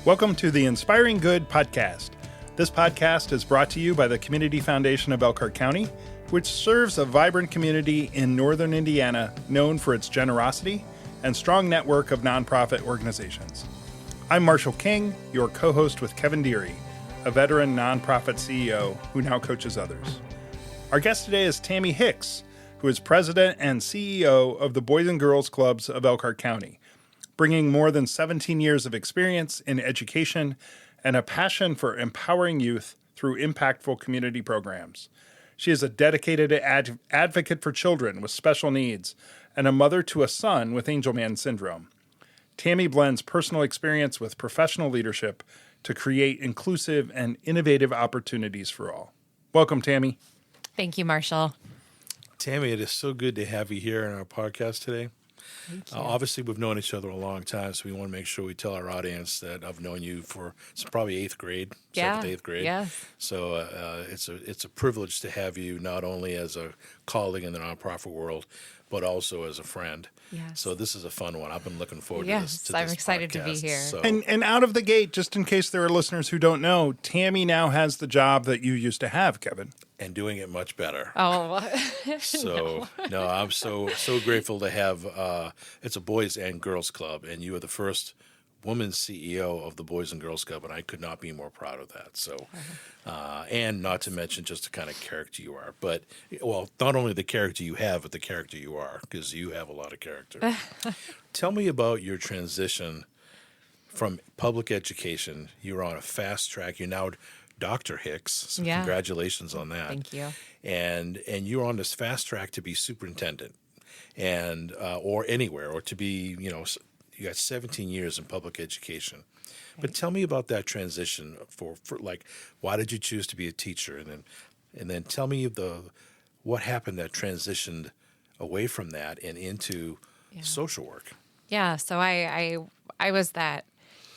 Welcome to the Inspiring Good podcast. This podcast is brought to you by the Community Foundation of Elkhart County, which serves a vibrant community in northern Indiana known for its generosity and strong network of nonprofit organizations. I'm Marshall King, your co-host with Kevin Deary, a veteran nonprofit CEO who now coaches others. Our guest today is Tami Hicks, who is president and CEO of the Boys and Girls Clubs of Elkhart County, bringing more than 17 years of experience in education and a passion for empowering youth through impactful community programs. She is a dedicated advocate for children with special needs and a mother to a son with Angelman Syndrome. Tami blends personal experience with professional leadership to create inclusive and innovative opportunities for all. Welcome, Tami. Thank you, Marshall. Tami, it is so good to have you here on our podcast today. Thank you. Obviously, we've known each other a long time, so we want to make sure we tell our audience that I've known you for probably 8th grade, 7th, 8th grade. Yes. So it's a privilege to have you not only as a colleague in the nonprofit world, but also as a friend. Yes. So this is a fun one. I've been looking forward to this. Yes, I'm excited to be here. So. And out of the gate, just in case there are listeners who don't know, Tami now has the job that you used to have, Kevin. And doing it much better. Oh, So no, I'm so grateful to have. It's a boys and girls club, and you are the first woman CEO of the Boys and Girls Club, and I could not be more proud of that. So, and not to mention just the kind of character you are, but well, not only the character you have, but the character you are, because you have a lot of character. Tell me about your transition from public education. You're on a fast track. You're now Dr. Hicks, so congratulations on that. Thank you. And you're on this fast track to be superintendent, and or anywhere, or to be, you got 17 years in public education. Right. But tell me about that transition for like, why did you choose to be a teacher, and then tell me what happened that transitioned away from that and into social work. Yeah, so I was that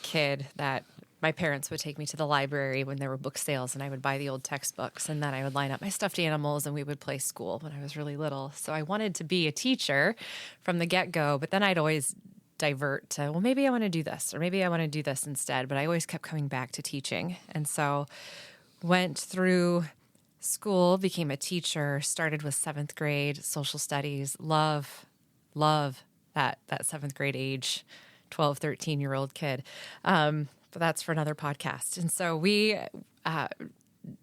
kid that my parents would take me to the library when there were book sales, and I would buy the old textbooks, and then I would line up my stuffed animals, and we would play school when I was really little. So I wanted to be a teacher from the get-go, but then I'd always divert to, well, maybe I want to do this, or maybe I want to do this instead. But I always kept coming back to teaching. And so went through school, became a teacher, started with 7th grade, social studies, love that 7th grade age, 12, 13-year-old kid. But that's for another podcast. And so we,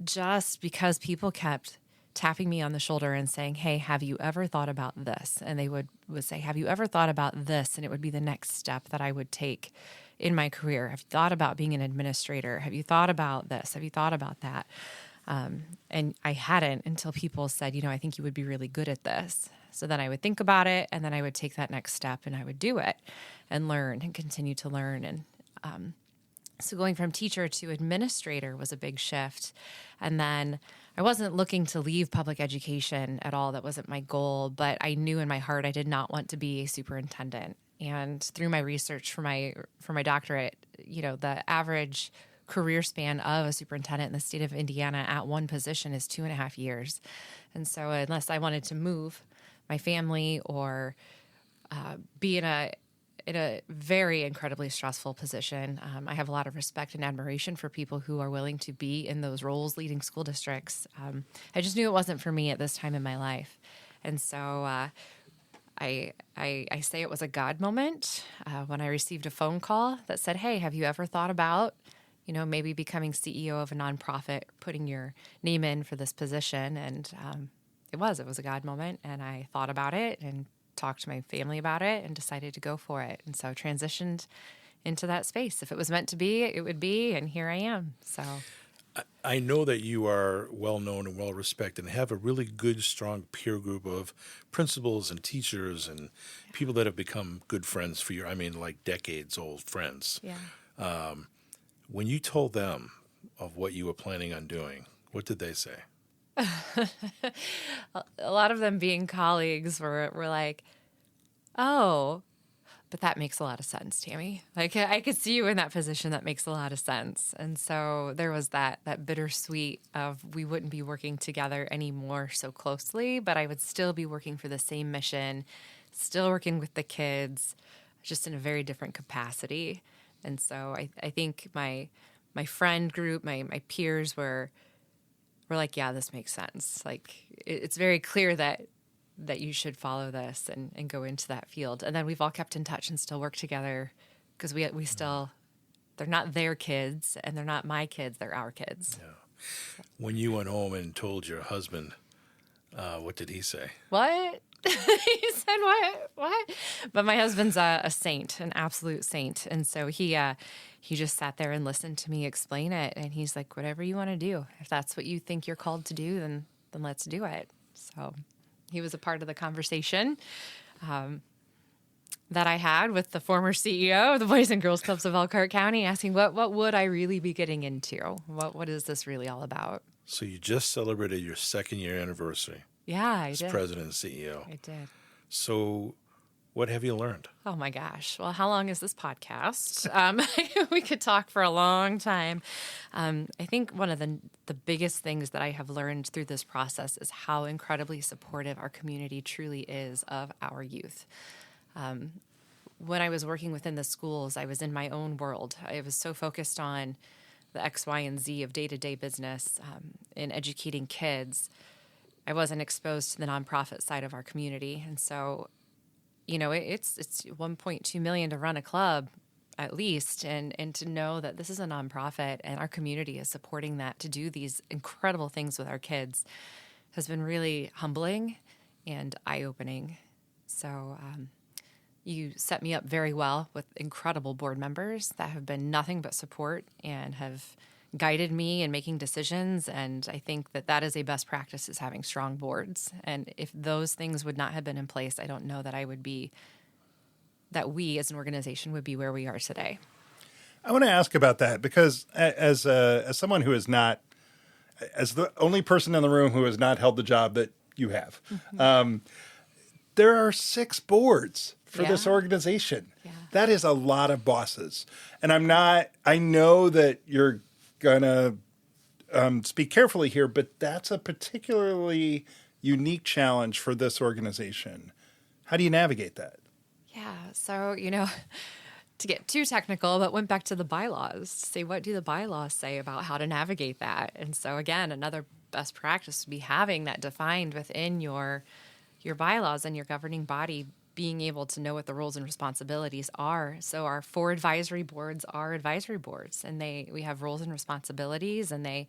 just because people kept tapping me on the shoulder and saying, hey, have you ever thought about this? And they would say, have you ever thought about this? And it would be the next step that I would take in my career. Have you thought about being an administrator? Have you thought about this? Have you thought about that? And I hadn't until people said, I think you would be really good at this. So then I would think about it, and then I would take that next step, and I would do it and learn and continue to learn. And so going from teacher to administrator was a big shift. And then I wasn't looking to leave public education at all. That wasn't my goal, but I knew in my heart I did not want to be a superintendent. And through my research for my doctorate, the average career span of a superintendent in the state of Indiana at one position is 2.5 years. And so unless I wanted to move my family or be in a very incredibly stressful position. I have a lot of respect and admiration for people who are willing to be in those roles leading school districts. I just knew it wasn't for me at this time in my life. And so I say it was a God moment when I received a phone call that said, hey, have you ever thought about, maybe becoming CEO of a nonprofit, putting your name in for this position? And it was a God moment. And I thought about it and talked to my family about it and decided to go for it. And so transitioned into that space. If it was meant to be, it would be, and here I am. So I know that you are well known and well respected and have a really good, strong peer group of principals and teachers and people that have become good friends for you. I mean, like decades old friends. Yeah. When you told them of what you were planning on doing, what did they say? A lot of them being colleagues were like, oh, but that makes a lot of sense, Tami. Like, I could see you in that position. That makes a lot of sense. And so there was that bittersweet of we wouldn't be working together anymore so closely, but I would still be working for the same mission, still working with the kids, just in a very different capacity. And so I think my friend group, my peers were like, yeah, this makes sense. Like it's very clear that you should follow this and go into that field. And then we've all kept in touch and still work together because we still, they're not their kids and they're not my kids, they're our kids. Yeah. When you went home and told your husband, what did he say? What? He said, what? But my husband's a saint, an absolute saint. And so he just sat there and listened to me explain it. And he's like, whatever you want to do, if that's what you think you're called to do, then let's do it. So he was a part of the conversation that I had with the former CEO of the Boys and Girls Clubs of Elkhart County, asking what would I really be getting into? What is this really all about? So you just celebrated your 2nd year anniversary. Yeah, I as did. president and CEO. I did. So what have you learned? Oh my gosh. Well, how long is this podcast? We could talk for a long time. I think one of the biggest things that I have learned through this process is how incredibly supportive our community truly is of our youth. When I was working within the schools, I was in my own world. I was so focused on the X, Y, and Z of day-to-day business in educating kids. I wasn't exposed to the nonprofit side of our community. And so, it's $1.2 million to run a club at least, and to know that this is a nonprofit and our community is supporting that to do these incredible things with our kids has been really humbling and eye-opening. So you set me up very well with incredible board members that have been nothing but support and have guided me in making decisions. And I think that is a best practice, is having strong boards. And if those things would not have been in place, I don't know that that we as an organization would be where we are today. I want to ask about that because as someone who is not, as the only person in the room who has not held the job that you have, there are 6 boards for this organization. Yeah. That is a lot of bosses. And I know that you're going to speak carefully here, but that's a particularly unique challenge for this organization. How do you navigate that? Yeah. So, to get too technical, but went back to the bylaws to say, what do the bylaws say about how to navigate that? And so again, another best practice would be having that defined within your bylaws and your governing body, being able to know what the roles and responsibilities are. So our 4 advisory boards are advisory boards, and we have roles and responsibilities, and they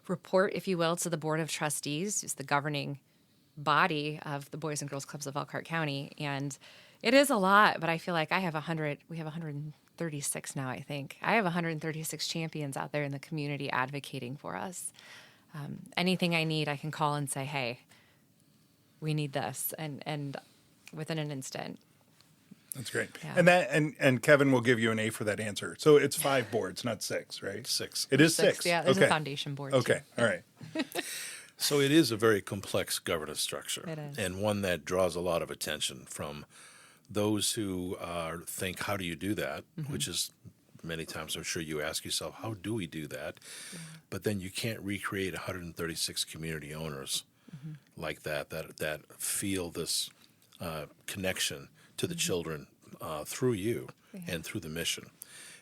report, if you will, to the Board of Trustees, who's the governing body of the Boys and Girls Clubs of Elkhart County. And it is a lot, but I feel like we have 136 now, I think. I have 136 champions out there in the community advocating for us. Anything I need, I can call and say, hey, we need this. And within an instant. That's great. Yeah. And Kevin will give you an A for that answer. So it's 5 boards, not 6, right? 6. It is 6. Yeah, there's a foundation board. Okay. Too. All right. So it is a very complex governance structure. It is. And one that draws a lot of attention from those who think, how do you do that? Which is many times I'm sure you ask yourself, how do we do that? Yeah. But then you can't recreate 136 community owners like that feel this connection to the children through you and through the mission.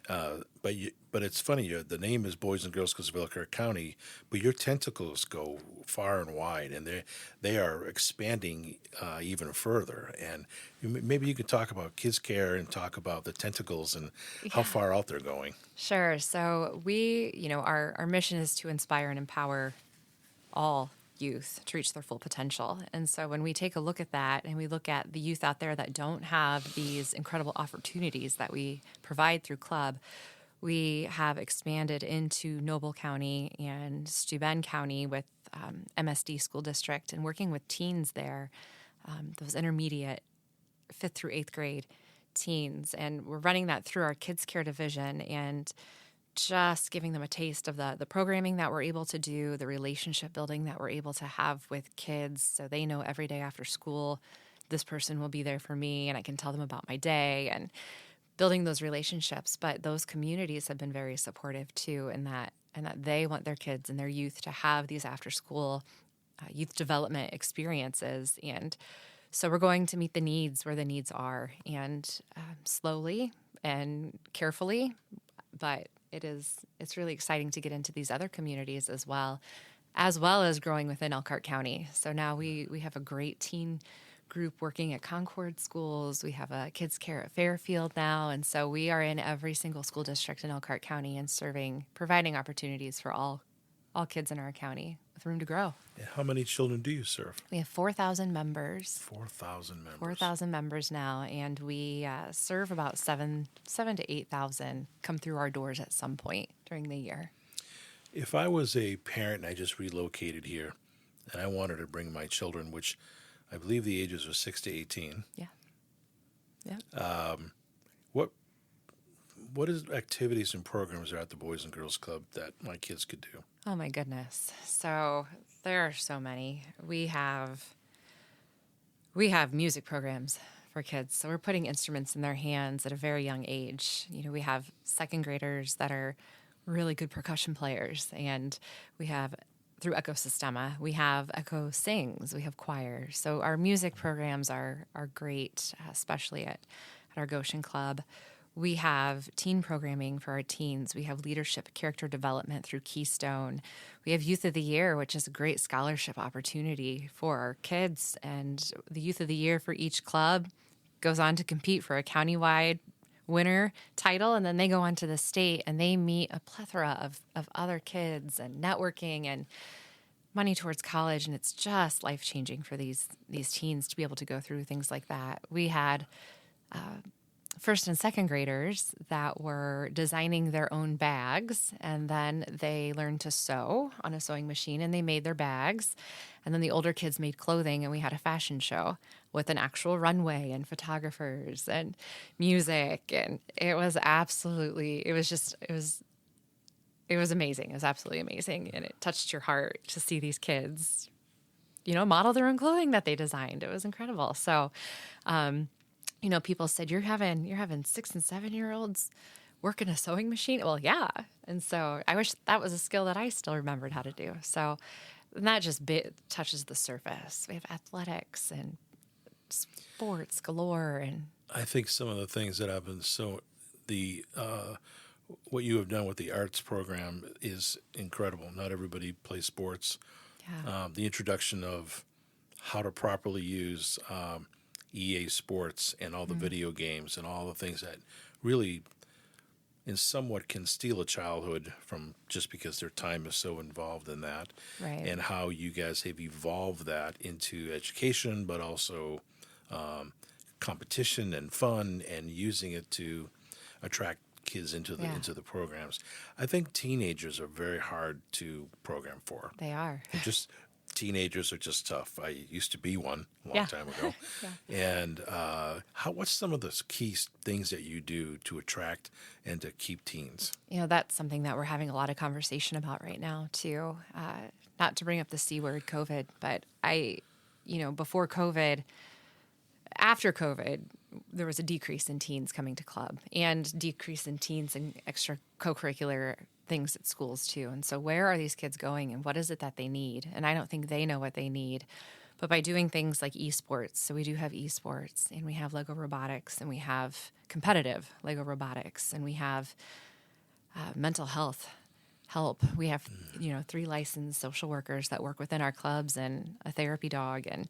But it's funny, the name is Boys and Girls Clubs of Elkhart County, but your tentacles go far and wide, and they are expanding even further. And maybe you could talk about kids care and talk about the tentacles and how far out they're going. Sure. So our mission is to inspire and empower all youth to reach their full potential. And so when we take a look at that and we look at the youth out there that don't have these incredible opportunities that we provide through club, we have expanded into Noble County and Steuben County with MSD School District and working with teens there, those intermediate 5th through 8th grade teens. And we're running that through our Kids Care division and just giving them a taste of the programming that we're able to do, the relationship building that we're able to have with kids, so they know every day after school, this person will be there for me, and I can tell them about my day, and building those relationships. But those communities have been very supportive too, in that they want their kids and their youth to have these after-school youth development experiences. And so we're going to meet the needs where the needs are, and slowly, and carefully, but it's really exciting to get into these other communities as well as growing within Elkhart County. So now we have a great teen group working at Concord schools. We have a kids care at Fairfield now. And so we are in every single school district in Elkhart County and providing opportunities for all kids in our county with room to grow. And how many children do you serve? We have 4,000 members. 4,000 members. 4,000 members now, and we serve about 7 to 8,000 come through our doors at some point during the year. If I was a parent and I just relocated here and I wanted to bring my children, which I believe the ages are 6 to 18. Yeah. Yeah. What is activities and programs are at the Boys and Girls Club that my kids could do? Oh my goodness. So there are so many. We have music programs for kids. So we're putting instruments in their hands at a very young age. We have second graders that are really good percussion players, and we have through Ecosystema, we have Echo Sings, we have choir. So our music programs are great, especially at our Goshen Club. We have teen programming for our teens. We have leadership character development through Keystone. We have Youth of the Year, which is a great scholarship opportunity for our kids. And the Youth of the Year for each club goes on to compete for a countywide winner title. And then they go on to the state and they meet a plethora of other kids and networking and money towards college. And it's just life-changing for these teens to be able to go through things like that. We had first and second graders that were designing their own bags, and then they learned to sew on a sewing machine and they made their bags. And then the older kids made clothing, and we had a fashion show with an actual runway and photographers and music. And it was amazing. It was absolutely amazing. And it touched your heart to see these kids, model their own clothing that they designed. It was incredible. So, people said, you're having 6 and 7-year-olds work in a sewing machine? Well, yeah. And so I wish that was a skill that I still remembered how to do. So that just touches the surface. We have athletics and sports galore. And I think some of the things that have been what you have done with the arts program is incredible. Not everybody plays sports. Yeah. The introduction of how to properly use EA Sports and all the video games and all the things that really in somewhat can steal a childhood from just because their time is so involved in that. Right. And how you guys have evolved that into education, but also competition and fun and using it to attract kids into the programs. I think teenagers are very hard to program for. They are. Teenagers are just tough. I used to be one a long time ago. Yeah. And what's some of the key things that you do to attract and to keep teens? That's something that we're having a lot of conversation about right now, too. Not to bring up the C word, COVID, but before COVID, after COVID, there was a decrease in teens coming to club and decrease in teens in extra co-curricular things at schools too. And so where are these kids going and what is it that they need? And I don't think they know what they need. But by doing things like esports, so we do have esports and we have Lego robotics and we have competitive Lego robotics and we have mental health help. We have, 3 licensed social workers that work within our clubs and a therapy dog. And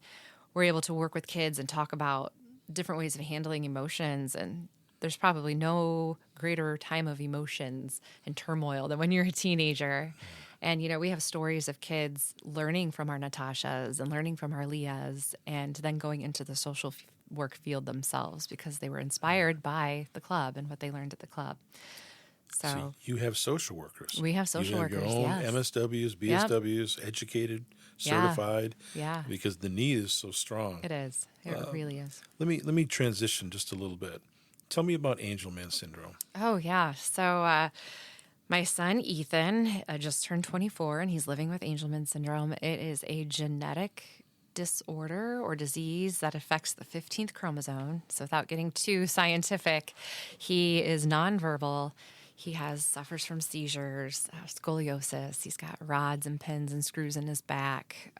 we're able to work with kids and talk about different ways of handling emotions. And there's probably no greater time of emotions and turmoil than when you're a teenager. And, we have stories of kids learning from our Natashas and learning from our Leahs and then going into the social work field themselves because they were inspired by the club and what they learned at the club. So you have social workers. We have social workers, your own yes. MSWs, BSWs, educated, certified. Yeah. Because the need is so strong. It is. It really is. Let me transition just a little bit. Tell me about Angelman Syndrome. Oh, yeah. So my son, Ethan, just turned 24, and he's living with Angelman Syndrome. It is a genetic disorder or disease that affects the 15th chromosome. So without getting too scientific, he is nonverbal. He suffers from seizures, scoliosis. He's got rods and pins and screws in his back.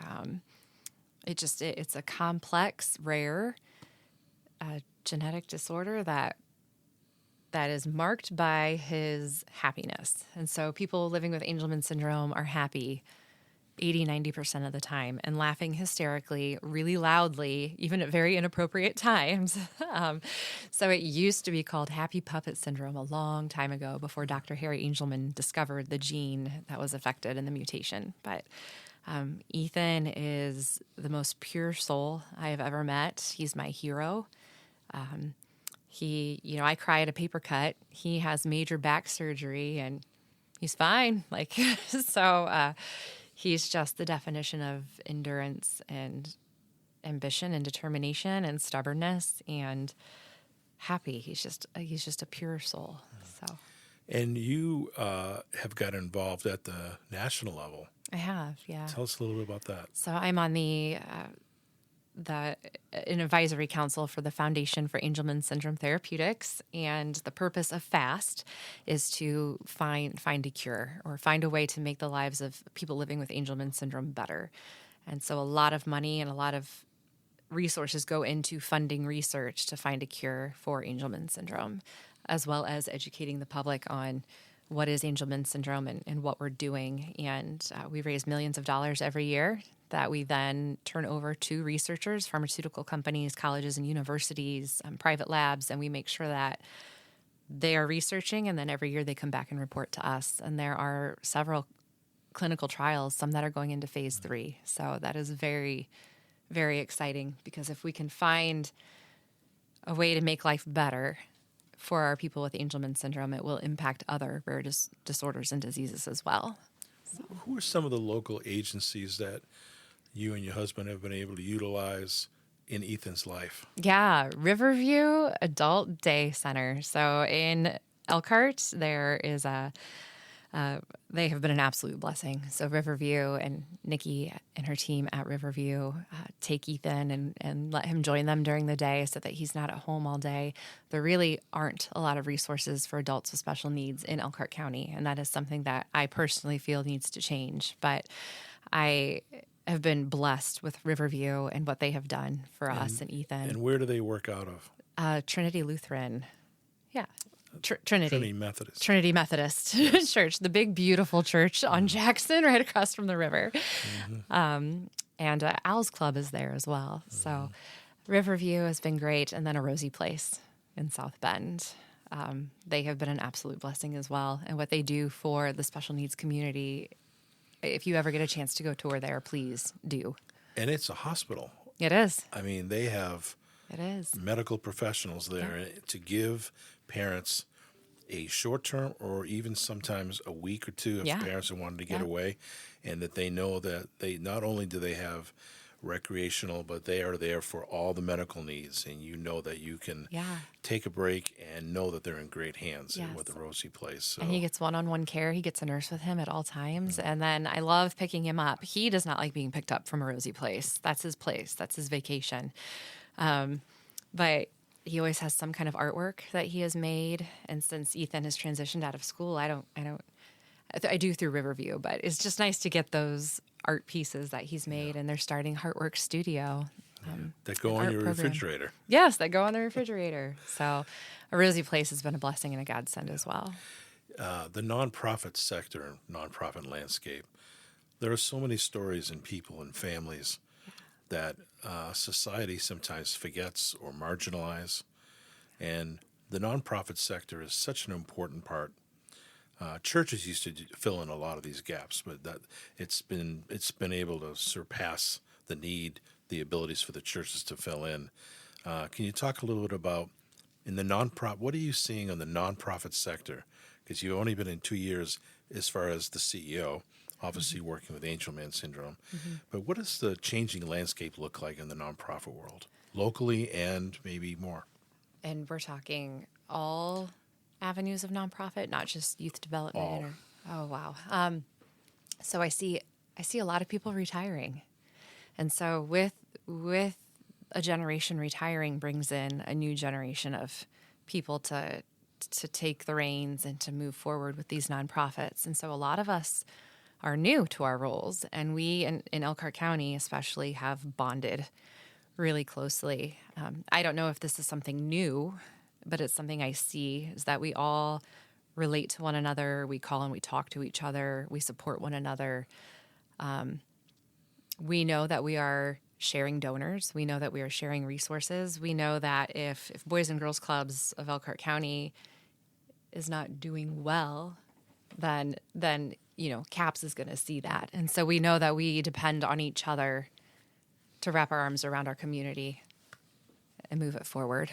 It's a complex, rare genetic disorder that that is marked by his happiness. And so people living with Angelman syndrome are happy 80-90% of the time and laughing hysterically, really loudly, even at very inappropriate times. So it used to be called happy puppet syndrome a long time ago before Dr. Harry Angelman discovered the gene that was affected in the mutation. But Ethan is the most pure soul I have ever met. He's my hero. I cry at a paper cut. He has major back surgery and he's fine. He's just the definition of endurance and ambition and determination and stubbornness and happy. He's just a pure soul. So. And you have got involved at the national level. I have, yeah. Tell us a little bit about that. So I'm on an advisory council for the Foundation for Angelman Syndrome Therapeutics, and the purpose of FAST is to find a cure or find a way to make the lives of people living with Angelman syndrome better. And so a lot of money and a lot of resources go into funding research to find a cure for Angelman syndrome, as well as educating the public on what is Angelman syndrome and what we're doing. And we raise millions of dollars every year that we then turn over to researchers, pharmaceutical companies, colleges and universities, private labs, and we make sure that they are researching, and then every year they come back and report to us. And there are several clinical trials, some that are going into phase 3. So that is very, very exciting, because if we can find a way to make life better for our people with Angelman syndrome, it will impact other rare disorders and diseases as well. So. Who are some of the local agencies that you and your husband have been able to utilize in Ethan's life? Yeah, Riverview Adult Day Center. So in Elkhart, there is they have been an absolute blessing. So Riverview and Nikki and her team at Riverview take Ethan and let him join them during the day so that he's not at home all day. There really aren't a lot of resources for adults with special needs in Elkhart County, and that is something that I personally feel needs to change. But I have been blessed with Riverview and what they have done for us and Ethan. And where do they work out of? Trinity Lutheran. Yeah. Trinity Methodist. Trinity Methodist Church, the big, beautiful church on Jackson, right across from the river. Mm-hmm. And Owl's Club is there as well. Mm-hmm. So Riverview has been great. And then a Rosie Place in South Bend. They have been an absolute blessing as well. And what they do for the special needs community, if you ever get a chance to go tour there, please do. And it's a hospital. It is. I mean, they have medical professionals there to give parents a short term or even sometimes a week or two if parents are wanting to get away, and that they know that they not only do they have recreational, but they are there for all the medical needs, and you know that you can take a break and know that they're in great hands with the Rosie Place. So. And he gets one-on-one care. He gets a nurse with him at all times. And then I love picking him up. He does not like being picked up from a Rosie Place. That's his place. That's his vacation. But he always has some kind of artwork that he has made. And since Ethan has transitioned out of school, I do through Riverview, but it's just nice to get those art pieces that he's made, and they're starting Heartwork Studio. That go on your refrigerator. Yes, that go on the refrigerator. So a Rosie Place has been a blessing and a godsend as well. The nonprofit sector, nonprofit landscape, there are so many stories and people and families that society sometimes forgets or marginalize. And the nonprofit sector is such an important part. Churches used to fill in a lot of these gaps, but that it's been able to surpass the need, the abilities for the churches to fill in. Can you talk a little bit about in the nonprofit? What are you seeing on the nonprofit sector? Because you've only been in 2 years as far as the CEO, obviously working with Angelman Syndrome. Mm-hmm. But what does the changing landscape look like in the nonprofit world, locally and maybe more? And we're talking all avenues of nonprofit, not just youth development. Oh wow. So I see a lot of people retiring, and so with a generation retiring brings in a new generation of people to take the reins and to move forward with these nonprofits. And so a lot of us are new to our roles, and we in Elkhart County especially have bonded really closely. I don't know if this is something new but it's something I see, is that we all relate to one another. We call and we talk to each other. We support one another. We know that we are sharing donors. We know that we are sharing resources. We know that if Boys and Girls Clubs of Elkhart County is not doing well, then CAPS is going to see that. And so we know that we depend on each other to wrap our arms around our community and move it forward.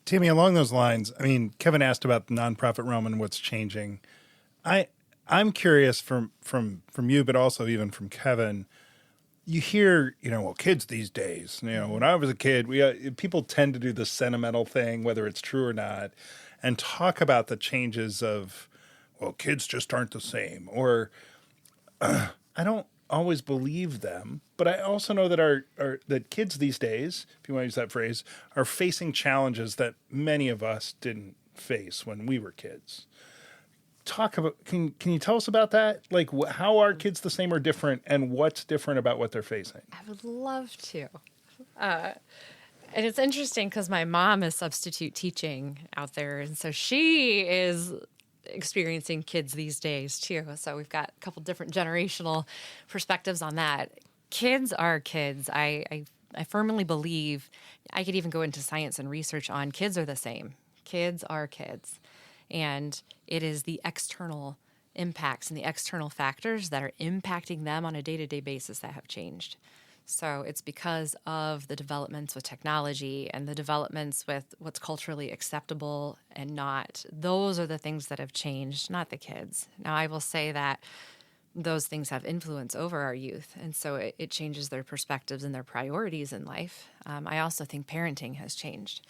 Tami, along those lines, I mean, Kevin asked about the nonprofit realm and what's changing. I'm curious from you, but also even from Kevin. You hear, well, kids these days. When I was a kid, people tend to do the sentimental thing, whether it's true or not, and talk about the changes of, well, kids just aren't the same. Or I don't always believe them, but I also know that that kids these days, if you want to use that phrase, are facing challenges that many of us didn't face when we were kids. Talk about, can you tell us about that? Like, how are kids the same or different, and what's different about what they're facing? I would love to. And it's interesting because my mom is substitute teaching out there, and so she is experiencing kids these days too. So we've got a couple different generational perspectives on that. Kids are kids. I firmly believe, I could even go into science and research on, kids are the same. Kids are kids. And it is the external impacts and the external factors that are impacting them on a day-to-day basis that have changed. So it's because of the developments with technology and the developments with what's culturally acceptable and not. Those are the things that have changed, not the kids. Now, I will say that those things have influence over our youth, and so it changes their perspectives and their priorities in life. I also think parenting has changed.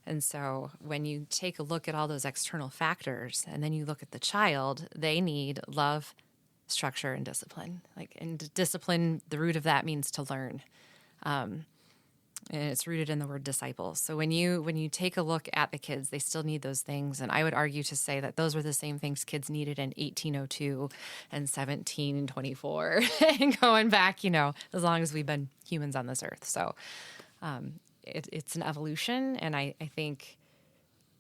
And so when you take a look at all those external factors and then you look at the child, they need love, structure, and discipline. And discipline, the root of that means to learn. And it's rooted in the word disciples. So when you take a look at the kids, they still need those things. And I would argue to say that those were the same things kids needed in 1802 and 1724 and going back, as long as we've been humans on this earth. So it's an evolution, and I think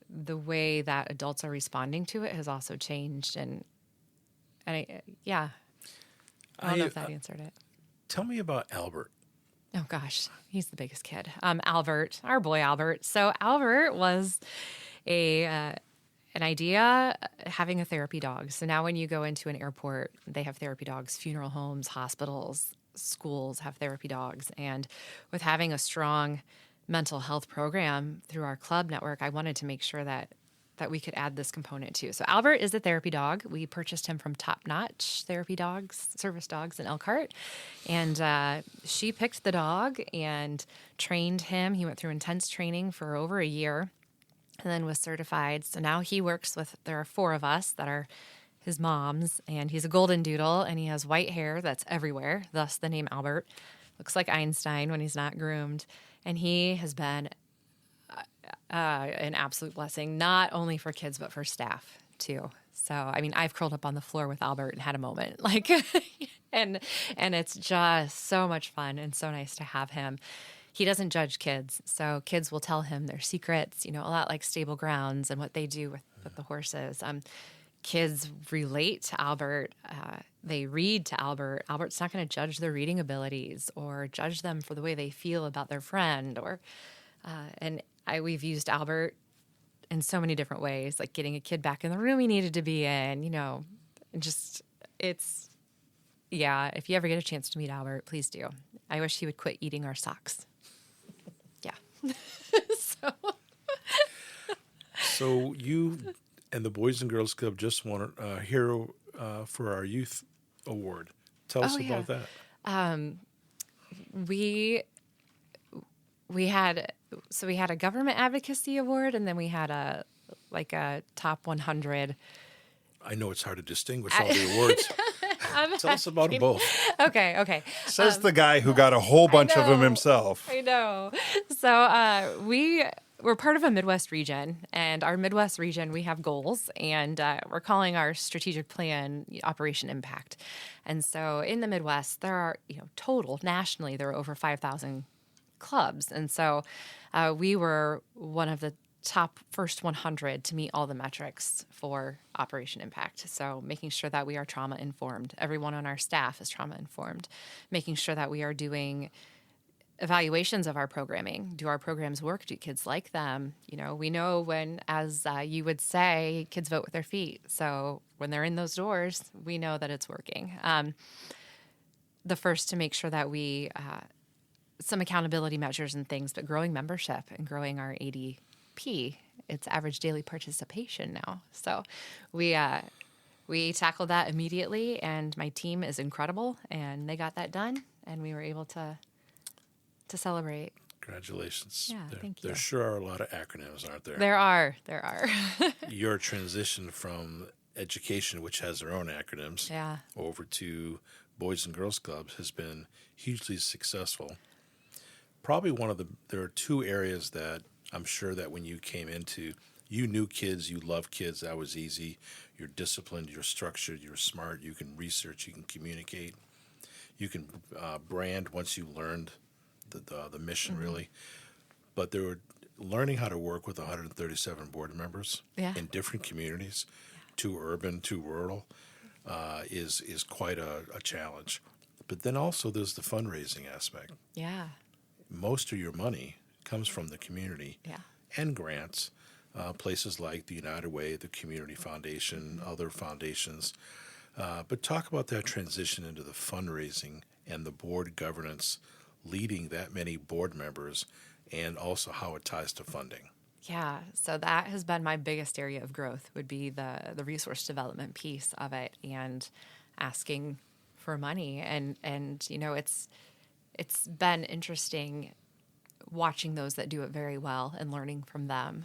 the way that adults are responding to it has also changed. And I don't know if that answered it. Tell me about Albert. Oh gosh, he's the biggest kid. Albert, our boy Albert. So Albert was an idea, having a therapy dog. So now when you go into an airport, they have therapy dogs. Funeral homes, hospitals, schools have therapy dogs. And with having a strong mental health program through our club network, I wanted to make sure that we could add this component too. So Albert is a therapy dog. We purchased him from Top Notch Therapy Dogs, Service Dogs in Elkhart. And she picked the dog and trained him. He went through intense training for over a year and then was certified. So now he works with, there are 4 of us that are his moms, and he's a golden doodle, and he has white hair that's everywhere, thus the name Albert. Looks like Einstein when he's not groomed. And he has been an absolute blessing, not only for kids, but for staff too. So, I mean, I've curled up on the floor with Albert and had a moment, and it's just so much fun and so nice to have him. He doesn't judge kids. So kids will tell him their secrets, a lot like Stable Grounds and what they do with the horses. Kids relate to Albert. They read to Albert. Albert's not going to judge their reading abilities or judge them for the way they feel about their friend. We've used Albert in so many different ways, like getting a kid back in the room he needed to be in, if you ever get a chance to meet Albert, please do. I wish he would quit eating our socks. Yeah. So you and the Boys and Girls Club just won a Hero for Our Youth award. Tell us about that. We had a government advocacy award, and then we had a top 100. I know it's hard to distinguish all the awards. Tell us about them both. Okay. Says the guy who got a whole bunch of them himself. I know. So we're part of a Midwest region, and our Midwest region, we have goals, and we're calling our strategic plan Operation Impact. And so in the Midwest, there are, total nationally, there are over 5,000 clubs. And so we were one of the top first 100 to meet all the metrics for Operation Impact. So making sure that we are trauma informed. Everyone on our staff is trauma informed. Making sure that we are doing evaluations of our programming. Do our programs work? Do kids like them? We know when, as you would say, kids vote with their feet. So when they're in those doors, we know that it's working. The first to make sure that we, some accountability measures and things, but growing membership and growing our ADP, it's average daily participation now. So we tackled that immediately, and my team is incredible, and they got that done, and we were able to celebrate. Congratulations. Yeah, thank you. There sure are a lot of acronyms, aren't there? There are. Your transition from education, which has their own acronyms, over to Boys and Girls Clubs has been hugely successful. Probably there are two areas that I'm sure that when you came into, you knew kids, you love kids, that was easy. You're disciplined, you're structured, you're smart, you can research, you can communicate, you can brand once you learned the mission, really. But they were learning how to work with 137 board members in different communities, too urban, too rural, is quite a challenge. But then also there's the fundraising aspect. Yeah. Most of your money comes from the community and grants, places like the United Way, the Community Foundation, other foundations. But talk about that transition into the fundraising and the board governance, leading that many board members, and also how it ties to funding. Yeah, so that has been my biggest area of growth, would be the resource development piece of it, and asking for money. And it's been interesting watching those that do it very well and learning from them.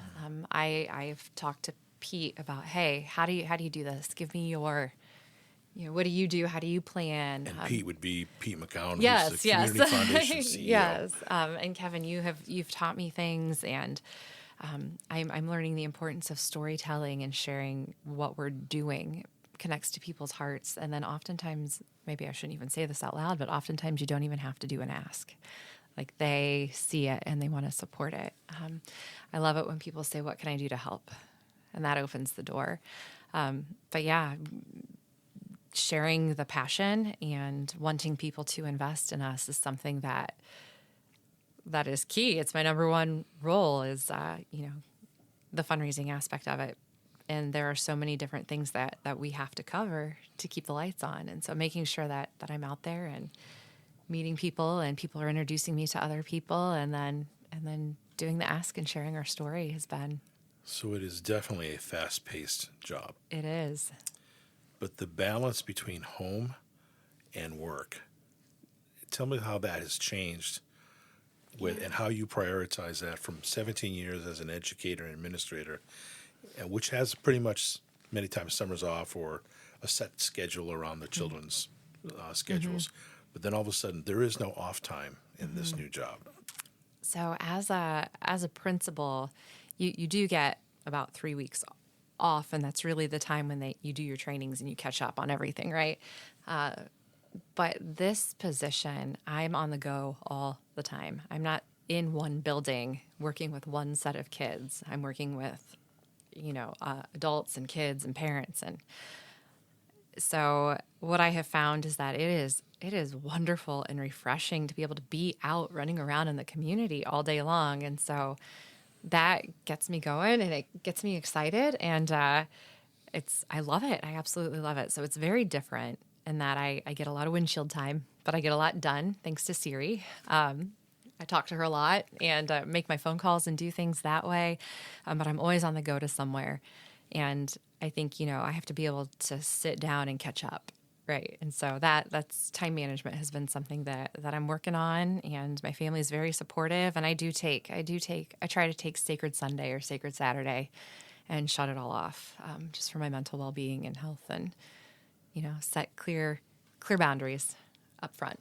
I've talked to Pete about, hey, how do you do this? Give me your, what do you do? How do you plan? And Pete would be Pete McCown, who's the Community Foundation CEO. Yes, and Kevin, you've taught me things, and I'm learning the importance of storytelling and sharing what we're doing connects to people's hearts. And then oftentimes, maybe I shouldn't even say this out loud, but oftentimes you don't even have to do an ask. Like, they see it and they want to support it. I love it when people say, what can I do to help? And that opens the door. But yeah, sharing the passion and wanting people to invest in us is something that is key. It's my number one role, is, the fundraising aspect of it. And there are so many different things that we have to cover to keep the lights on. And so making sure that I'm out there and meeting people, and people are introducing me to other people, and then doing the ask and sharing our story has been. So it is definitely a fast-paced job. It is. But the balance between home and work, tell me how that has changed and how you prioritize that from 17 years as an educator and administrator, which has pretty much many times summers off or a set schedule around the children's schedules. But then all of a sudden there is no off time in this new job. So as a principal, you do get about 3 weeks off, and that's really the time when you do your trainings and you catch up on everything, right? But this position, I'm on the go all the time. I'm not in one building working with one set of kids. I'm working with, adults and kids and parents. And so what I have found is that it is wonderful and refreshing to be able to be out running around in the community all day long. And so that gets me going, and it gets me excited. And I love it. I absolutely love it. So it's very different in that I get a lot of windshield time, but I get a lot done thanks to Siri. I talk to her a lot and make my phone calls and do things that way. But I'm always on the go to somewhere. And I think, I have to be able to sit down and catch up. Right. And so that's time management has been something that I'm working on, and my family is very supportive. And I try to take Sacred Sunday or Sacred Saturday and shut it all off, just for my mental well-being and health, and, set clear boundaries up front.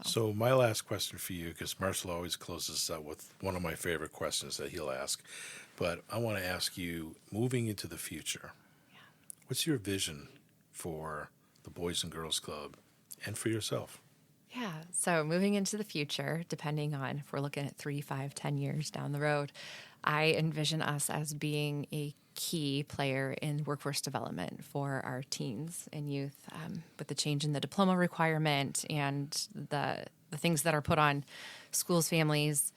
So my last question for you, because Marshall always closes out with one of my favorite questions that he'll ask, but I want to ask you, moving into the future, what's your vision for the Boys and Girls Club and for yourself? Yeah. So moving into the future, depending on if we're looking at 3, 5, 10 years down the road, I envision us as being a key player in workforce development for our teens and youth, with the change in the diploma requirement and the things that are put on schools, families.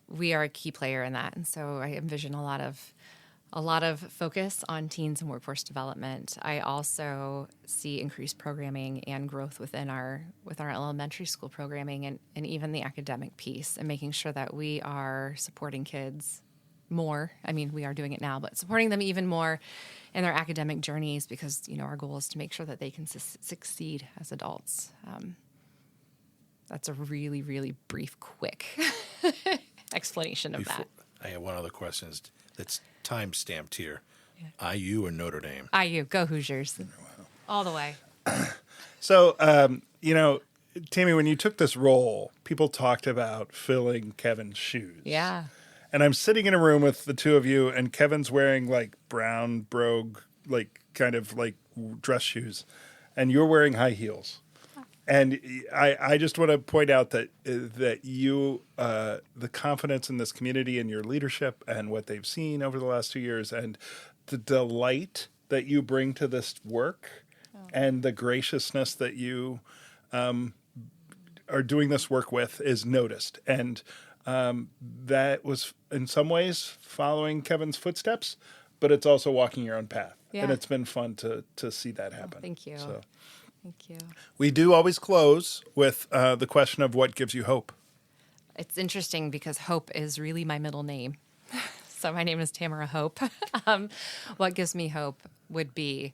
We are a key player in that. And so I envision a lot of focus on teens and workforce development. I also see increased programming and growth with our elementary school programming and even the academic piece, and making sure that we are supporting kids more. I mean, we are doing it now, but supporting them even more in their academic journeys, because, our goal is to make sure that they can succeed as adults. That's a really, really brief, quick explanation of that. I have one other question that's time-stamped here. Yeah. IU or Notre Dame? IU. Go Hoosiers. All the way. So, Tami, when you took this role, people talked about filling Kevin's shoes. Yeah. And I'm sitting in a room with the two of you, and Kevin's wearing like brown brogue, like kind of like dress shoes, and you're wearing high heels. And I just want to point out that you, the confidence in this community and your leadership and what they've seen over the last 2 years, and the delight that you bring to this work, and the graciousness that you are doing this work with is noticed. And that was in some ways following Kevin's footsteps, but it's also walking your own path. Yeah. And it's been fun to see that happen. Thank you. So. Thank you. We do always close with the question of what gives you hope. It's interesting because Hope is really my middle name. So my name is Tamara Hope. What gives me hope would be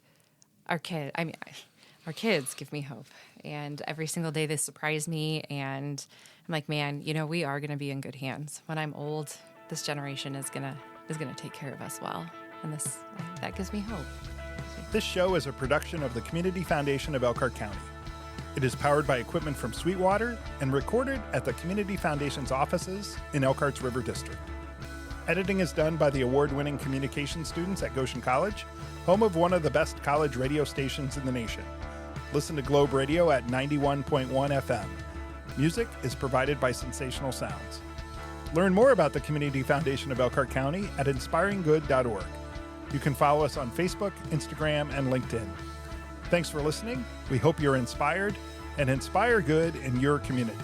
our kids give me hope. And every single day they surprise me. And I'm like, man, we are going to be in good hands. When I'm old, this generation is going to take care of us well. And that gives me hope. This show is a production of the Community Foundation of Elkhart County. It is powered by equipment from Sweetwater and recorded at the Community Foundation's offices in Elkhart's River District. Editing is done by the award-winning communication students at Goshen College, home of one of the best college radio stations in the nation. Listen to Globe Radio at 91.1 FM. Music is provided by Sensational Sounds. Learn more about the Community Foundation of Elkhart County at inspiringgood.org. You can follow us on Facebook, Instagram, and LinkedIn. Thanks for listening. We hope you're inspired and inspire good in your community.